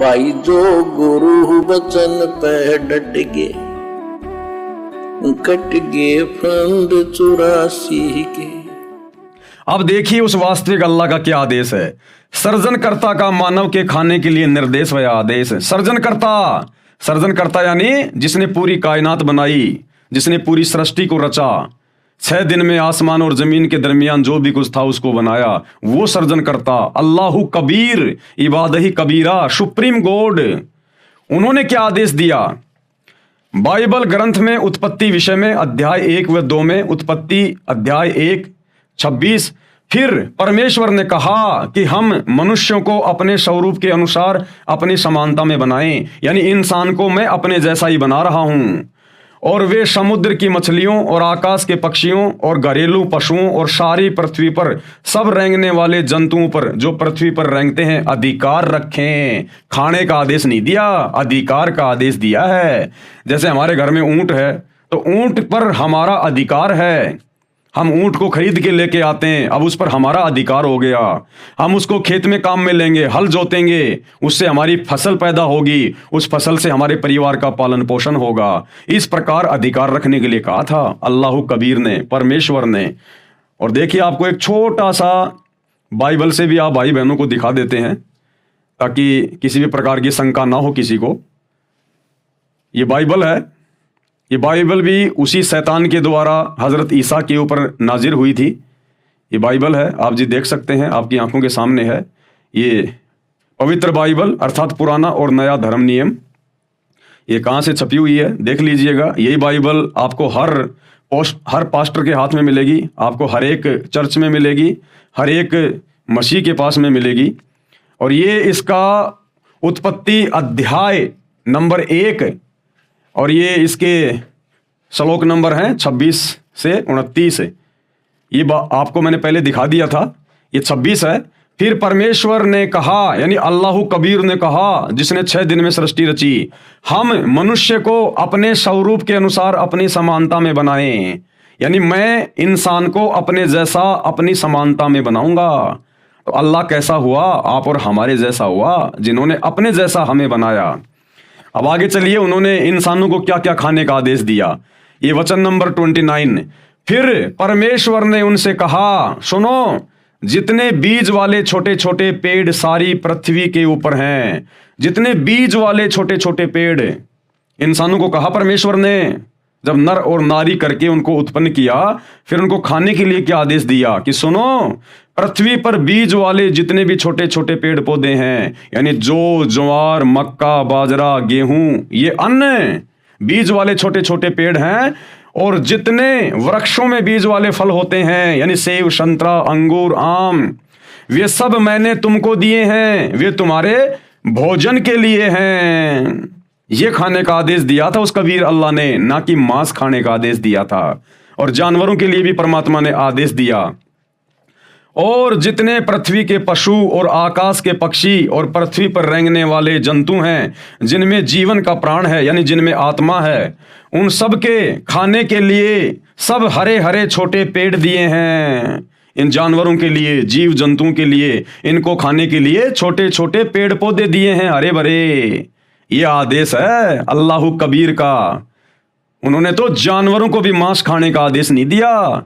भाई जो गुरु वचन पे डट गए, कट गए फंद 84 के। अब देखिए उस वास्तविक अल्लाह का क्या आदेश है। सर्जनकर्ता का मानव के खाने के लिए निर्देश व आदेश है। सर्जनकर्ता यानी जिसने पूरी कायनात बनाई, जिसने पूरी सृष्टि को रचा, 6 दिन में आसमान और जमीन के दरमियान जो भी कुछ था उसको बनाया, वो सर्जनकर्ता अल्लाहु कबीर इबादही कबीरा, सुप्रीम गॉड। उन्होंने क्या आदेश दिया? बाइबल ग्रंथ में उत्पत्ति विषय में अध्याय 1 व 2 में, उत्पत्ति अध्याय 1:26, फिर परमेश्वर ने कहा कि हम मनुष्यों को अपने स्वरूप के अनुसार अपनी समानता में बनाएं, यानी इंसान को मैं अपने जैसा ही बना रहा हूं, और वे समुद्र की मछलियों और आकाश के पक्षियों और घरेलू पशुओं और सारी पृथ्वी पर सब रेंगने वाले जंतुओं पर जो पृथ्वी पर रेंगते हैं अधिकार रखें। खाने का आदेश नहीं दिया, अधिकार का आदेश दिया है। जैसे हमारे घर में ऊंट है तो ऊंट पर हमारा अधिकार है, हम ऊंट को खरीद के लेके आते हैं, अब उस पर हमारा अधिकार हो गया। हम उसको खेत में काम में लेंगे, हल जोतेंगे, उससे हमारी फसल पैदा होगी, उस फसल से हमारे परिवार का पालन पोषण होगा। इस प्रकार अधिकार रखने के लिए कहा था अल्लाह कबीर ने, परमेश्वर ने। और देखिए आपको एक छोटा सा बाइबल से भी आप भाई बहनों को दिखा देते हैं ताकि किसी भी प्रकार की शंका ना हो किसी को। ये बाइबल है, ये बाइबल भी उसी शैतान के द्वारा हजरत ईसा के ऊपर नाजिर हुई थी। ये बाइबल है, आप जी देख सकते हैं, आपकी आंखों के सामने है। ये पवित्र बाइबल अर्थात पुराना और नया धर्म नियम, ये कहाँ से छपी हुई है देख लीजिएगा। यही बाइबल आपको हर पास्टर के हाथ में मिलेगी, आपको हर एक चर्च में मिलेगी, हर एक मसीह के पास में मिलेगी। और ये इसका उत्पत्ति अध्याय नंबर 1 और ये इसके श्लोक नंबर हैं 26 से 29। ये आपको मैंने पहले दिखा दिया था, ये 26 है। फिर परमेश्वर ने कहा, यानी अल्लाहु कबीर ने कहा जिसने 6 दिन में सृष्टि रची, हम मनुष्य को अपने स्वरूप के अनुसार अपनी समानता में बनाएं, यानी मैं इंसान को अपने जैसा अपनी समानता में बनाऊंगा। तो अल्लाह कैसा हुआ? आप और हमारे जैसा हुआ, जिन्होंने अपने जैसा हमें बनाया। अब आगे चलिए, उन्होंने इंसानों को क्या क्या खाने का आदेश दिया। ये वचन नंबर 29, फिर परमेश्वर ने उनसे कहा, सुनो, जितने बीज वाले छोटे छोटे पेड़ सारी पृथ्वी के ऊपर हैं, जितने बीज वाले छोटे छोटे पेड़, इंसानों को कहा परमेश्वर ने, जब नर और नारी करके उनको उत्पन्न किया, फिर उनको खाने के लिए क्या आदेश दिया कि सुनो, पृथ्वी पर बीज वाले जितने भी छोटे छोटे पेड़ पौधे हैं, यानी जौ, ज्वार, मक्का, बाजरा, गेहूं, ये अन्न बीज वाले छोटे छोटे पेड़ हैं। और जितने वृक्षों में बीज वाले फल होते हैं, यानी सेब, संतरा, अंगूर, आम, वे सब मैंने तुमको दिए हैं, वे तुम्हारे भोजन के लिए हैं। ये खाने का आदेश दिया था उस कबीर अल्लाह ने, ना कि मांस खाने का आदेश दिया था। और जानवरों के लिए भी परमात्मा ने आदेश दिया। और जितने पृथ्वी के पशु और आकाश के पक्षी और पृथ्वी पर रेंगने वाले जंतु हैं, जिनमें जीवन का प्राण है, यानी जिनमें आत्मा है, उन सब के खाने के लिए सब हरे हरे छोटे पेड़ दिए हैं। इन जानवरों के लिए, जीव जंतुओं के लिए, इनको खाने के लिए छोटे छोटे पेड़ पौधे दिए हैं, हरे भरे। ये आदेश है अल्लाह कबीर का। उन्होंने तो जानवरों को भी मांस खाने का आदेश नहीं दिया,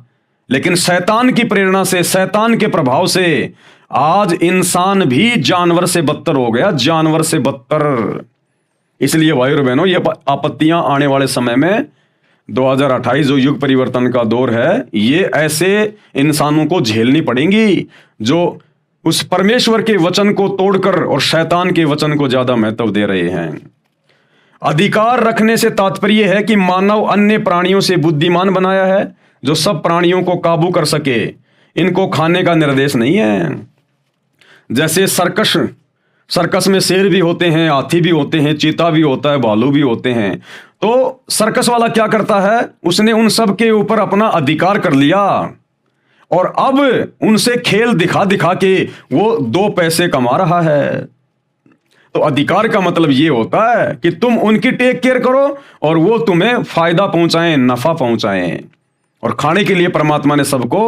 लेकिन शैतान की प्रेरणा से, शैतान के प्रभाव से आज इंसान भी जानवर से बदतर हो गया, जानवर से बदतर। इसलिए भाई और बहनों, ये आपत्तियां आने वाले समय में 2028 जो युग परिवर्तन का दौर है, ये ऐसे इंसानों को झेलनी पड़ेंगी जो उस परमेश्वर के वचन को तोड़कर और शैतान के वचन को ज्यादा महत्व दे रहे हैं। अधिकार रखने से तात्पर्य है कि मानव अन्य प्राणियों से बुद्धिमान बनाया है, जो सब प्राणियों को काबू कर सके। इनको खाने का निर्देश नहीं है। जैसे सर्कस में शेर भी होते हैं, हाथी भी होते हैं, चीता भी होता है, भालू भी होते हैं। तो सर्कस वाला क्या करता है, उसने उन सब के ऊपर अपना अधिकार कर लिया और अब उनसे खेल दिखा दिखा के वो 2 पैसे कमा रहा है। तो अधिकार का मतलब ये होता है कि तुम उनकी टेक केयर करो और वो तुम्हें फायदा पहुंचाएं, नफा पहुंचाएं। और खाने के लिए परमात्मा ने सबको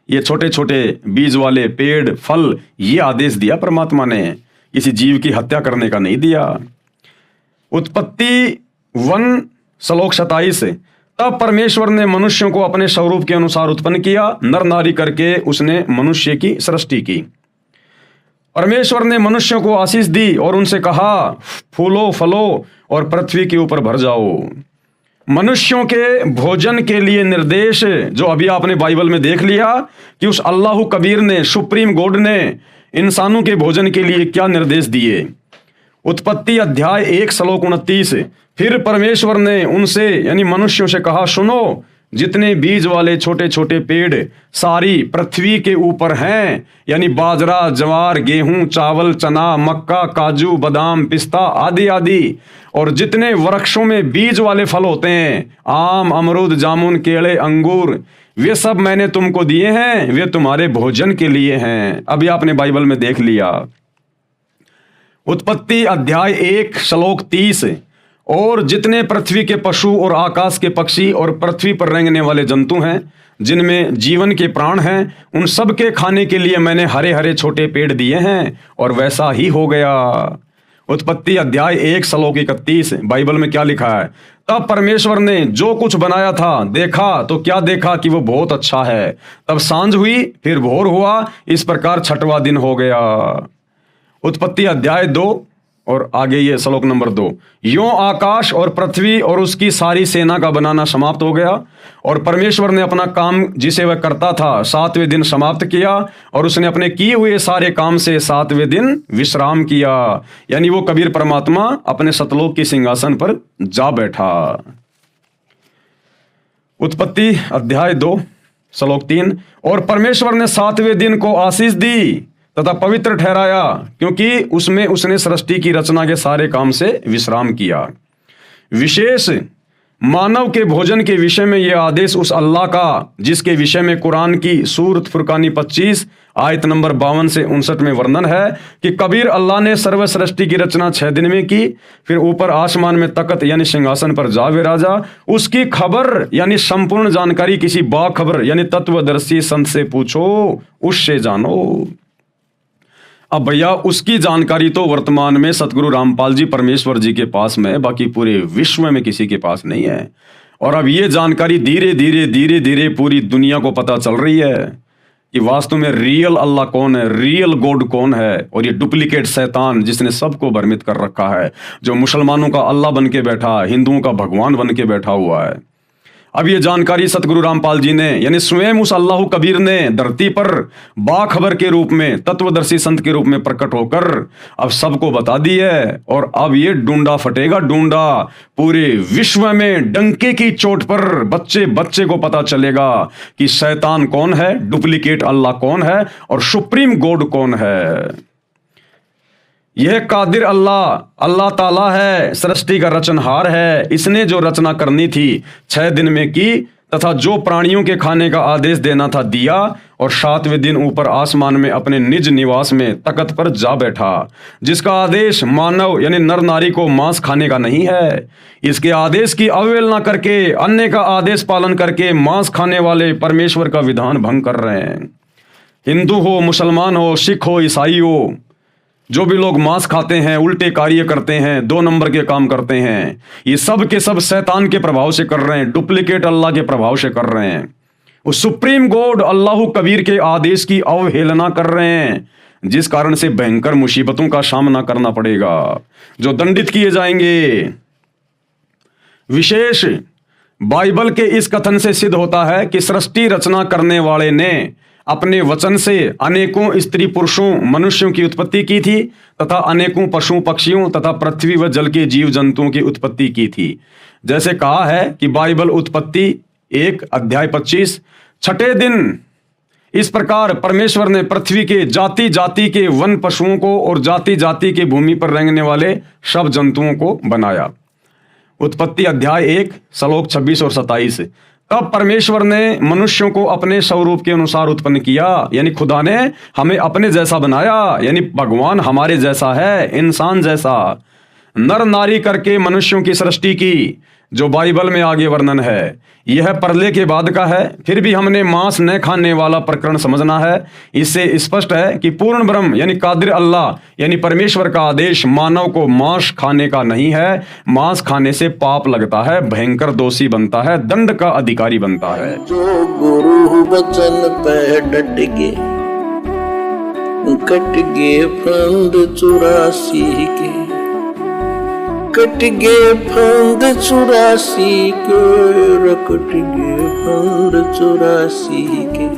ये छोटे छोटे बीज वाले पेड़, फल, ये आदेश दिया परमात्मा ने किसी जीव की हत्या करने का नहीं दिया। उत्पत्ति 1 श्लोक 27, तब परमेश्वर ने मनुष्यों को अपने स्वरूप के अनुसार उत्पन्न किया, नर नारी करके उसने मनुष्य की सृष्टि की। परमेश्वर ने मनुष्यों को आशीष दी और उनसे कहा, फूलो फलो और पृथ्वी के ऊपर भर जाओ। मनुष्यों के भोजन के लिए निर्देश जो अभी आपने बाइबल में देख लिया कि उस अल्लाह कबीर ने, सुप्रीम गॉड ने इंसानों के भोजन के लिए क्या निर्देश दिए। उत्पत्ति अध्याय 1 श्लोक 29, फिर परमेश्वर ने उनसे यानी मनुष्यों से कहा, सुनो, जितने बीज वाले छोटे छोटे पेड़ सारी पृथ्वी के ऊपर हैं, यानी बाजरा, ज्वार, गेहूं, चावल, चना, मक्का, काजू, बादाम, पिस्ता आदि आदि, और जितने वृक्षों में बीज वाले फल होते हैं, आम, अमरूद, जामुन, केले, अंगूर, वे सब मैंने तुमको दिए हैं, वे तुम्हारे भोजन के लिए हैं। अभी आपने बाइबल में देख लिया। उत्पत्ति अध्याय 1 श्लोक 30, और जितने पृथ्वी के पशु और आकाश के पक्षी और पृथ्वी पर रेंगने वाले जंतु हैं, जिनमें जीवन के प्राण हैं, उन सब के खाने के लिए मैंने हरे हरे छोटे पेड़ दिए हैं, और वैसा ही हो गया। उत्पत्ति अध्याय 1 श्लोक 31, बाइबल में क्या लिखा है, तब परमेश्वर ने जो कुछ बनाया था देखा तो क्या देखा कि वो बहुत अच्छा है। तब सांझ हुई, फिर भोर हुआ, इस प्रकार 6वां दिन हो गया। उत्पत्ति अध्याय 2 और आगे ये श्लोक नंबर 2, यों आकाश और पृथ्वी और उसकी सारी सेना का बनाना समाप्त हो गया, और परमेश्वर ने अपना काम जिसे वह करता था 7वें दिन समाप्त किया, और उसने अपने किए हुए सारे काम से 7वें दिन विश्राम किया। यानी वो कबीर परमात्मा अपने सतलोक के सिंहासन पर जा बैठा। उत्पत्ति अध्याय 2 श्लोक 3, और परमेश्वर ने 7वें दिन को आशीष दी तथा पवित्र ठहराया, क्योंकि उसमें उसने सृष्टि की रचना के सारे काम से विश्राम किया। विशेष मानव के भोजन के विषय में यह आदेश उस अल्लाह का, जिसके विषय में कुरान की सूरत फुरकानी 25 आयत नंबर 52 से 59 में वर्णन है कि कबीर अल्लाह ने सर्व सृष्टि की रचना 6 दिन में की, फिर ऊपर आसमान में तख्त यानी सिंहासन पर जा विराजा। उसकी खबर यानी संपूर्ण जानकारी किसी बाखबर यानी तत्वदर्शी संत से पूछो, उससे जानो। अब भैया उसकी जानकारी तो वर्तमान में सतगुरु रामपाल जी परमेश्वर जी के पास में, बाकी पूरे विश्व में किसी के पास नहीं है। और अब ये जानकारी धीरे धीरे पूरी दुनिया को पता चल रही है कि वास्तव में रियल अल्लाह कौन है, रियल गॉड कौन है, और ये डुप्लीकेट शैतान जिसने सबको भ्रमित कर रखा है, जो मुसलमानों का अल्लाह बन के बैठा है, हिंदुओं का भगवान बन के बैठा हुआ है। अब ये जानकारी सतगुरु रामपाल जी ने यानी स्वयं उस अल्लाह कबीर ने धरती पर बाखबर के रूप में, तत्वदर्शी संत के रूप में प्रकट होकर अब सबको बता दी है। और अब ये डूंडा फटेगा, डूंडा पूरे विश्व में डंके की चोट पर बच्चे बच्चे को पता चलेगा कि शैतान कौन है, डुप्लीकेट अल्लाह कौन है और सुप्रीम गॉड कौन है। यह कादिर अल्लाह ताला है, सृष्टि का रचनहार है। इसने जो रचना करनी थी 6 दिन में की, तथा जो प्राणियों के खाने का आदेश देना था दिया, और 7वें दिन ऊपर आसमान में अपने निज निवास में तख्त पर जा बैठा, जिसका आदेश मानव यानी नर नारी को मांस खाने का नहीं है। इसके आदेश की अवहेलना करके, अन्य का आदेश पालन करके मांस खाने वाले परमेश्वर का विधान भंग कर रहे हैं। हिंदू हो, मुसलमान हो, सिख हो, ईसाई हो, जो भी लोग मांस खाते हैं, उल्टे कार्य करते हैं, 2 नंबर के काम करते हैं, ये सब के सब शैतान के प्रभाव से कर रहे हैं, डुप्लीकेट अल्लाह के प्रभाव से कर रहे हैं। उस सुप्रीम गॉड अल्लाह कबीर के आदेश की अवहेलना कर रहे हैं, जिस कारण से भयंकर मुसीबतों का सामना करना पड़ेगा, जो दंडित किए जाएंगे। विशेष बाइबल के इस कथन से सिद्ध होता है कि सृष्टि रचना करने वाले ने अपने वचन से अनेकों स्त्री पुरुषों मनुष्यों की उत्पत्ति की थी, तथा अनेकों पशु पक्षियों तथा पृथ्वी व जल के जीव जंतुओं की उत्पत्ति की थी। जैसे कहा है कि बाइबल उत्पत्ति 1 अध्याय 25, 6ठे दिन इस प्रकार परमेश्वर ने पृथ्वी के जाति जाति के वन पशुओं को और जाति जाति के भूमि पर रेंगने वाले सब जंतुओं को बनाया। उत्पत्ति अध्याय 1 श्लोक 26 और 27, तब परमेश्वर ने मनुष्यों को अपने स्वरूप के अनुसार उत्पन्न किया, यानी खुदा ने हमें अपने जैसा बनाया, यानी भगवान हमारे जैसा है, इंसान जैसा। नर नारी करके मनुष्यों की सृष्टि की, जो बाइबल में आगे वर्णन है यह परले के बाद का है। फिर भी हमने मांस न खाने वाला प्रकरण समझना है। इससे स्पष्ट है कि पूर्ण ब्रह्म यानी कादिर अल्लाह यानी परमेश्वर का आदेश मानव को मांस खाने का नहीं है। मांस खाने से पाप लगता है, भयंकर दोषी बनता है, दंड का अधिकारी बनता है। जो गुरु वचन पे डट गे, कट गे फंद 84 के, कट गे फंद 84 के, कट गे फंद 84 के।